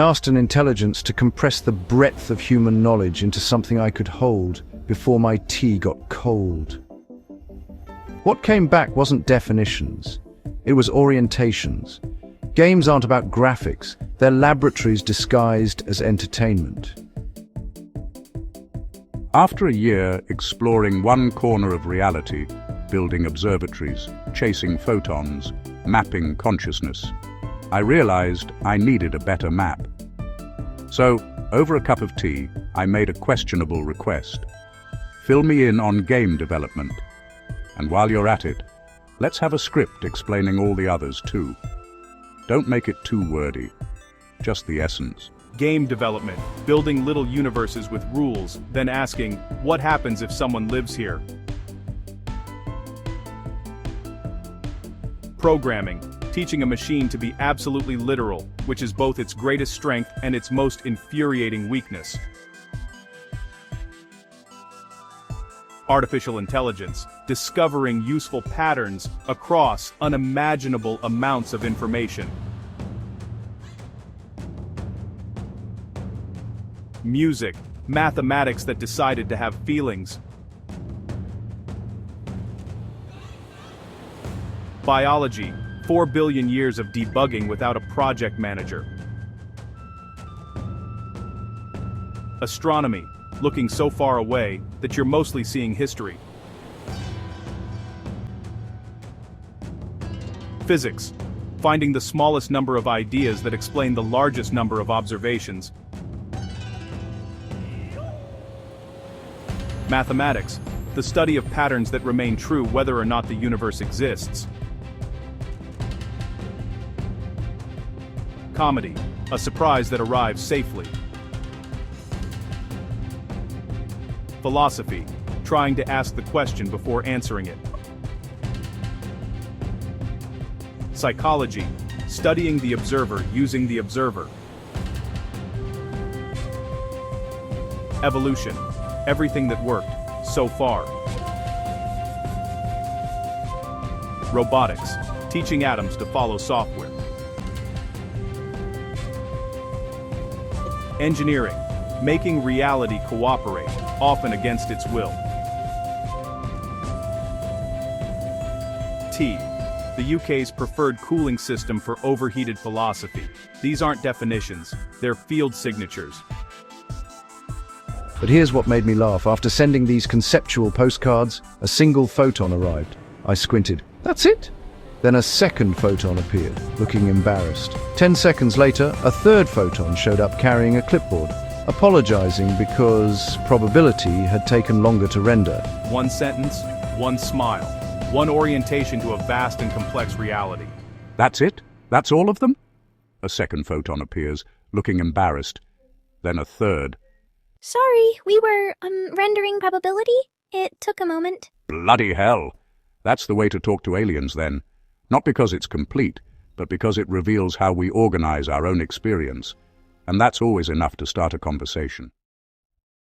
I asked an intelligence to compress the breadth of human knowledge into something I could hold before my tea got cold. What came back wasn't definitions, it was orientations. Games aren't about graphics, they're laboratories disguised as entertainment. After a year exploring one corner of reality, building observatories, chasing photons, mapping consciousness, I realized I needed a better map. So, over a cup of tea, I made a questionable request. Fill me in on game development. And while you're at it, let's have a script explaining all the others too. Don't make it too wordy, just the essence. Game development, building little universes with rules, then asking, what happens if someone lives here? Programming, teaching a machine to be absolutely literal, which is both its greatest strength and its most infuriating weakness. Artificial intelligence, discovering useful patterns across unimaginable amounts of information. Music, mathematics that decided to have feelings. Biology, 4 billion years of debugging without a project manager. Astronomy, looking so far away that you're mostly seeing history. Physics, finding the smallest number of ideas that explain the largest number of observations. Mathematics, the study of patterns that remain true whether or not the universe exists. Comedy, a surprise that arrives safely. Philosophy, trying to ask the question before answering it. Psychology, studying the observer using the observer. Evolution, everything that worked, so far. Robotics, teaching atoms to follow software. Engineering, making reality cooperate, often against its will. T, the UK's preferred cooling system for overheated philosophy. These aren't definitions, they're field signatures. But here's what made me laugh. After sending these conceptual postcards, a single photon arrived. I squinted. That's it? Then a second photon appeared, looking embarrassed. 10 seconds later, a third photon showed up carrying a clipboard, apologizing because probability had taken longer to render. One sentence, one smile, one orientation to a vast and complex reality. That's it? That's all of them? A second photon appears, looking embarrassed. Then a third. Sorry, we were, rendering probability. It took a moment. Bloody hell! That's the way to talk to aliens then. Not because it's complete, but because it reveals how we organize our own experience. And that's always enough to start a conversation.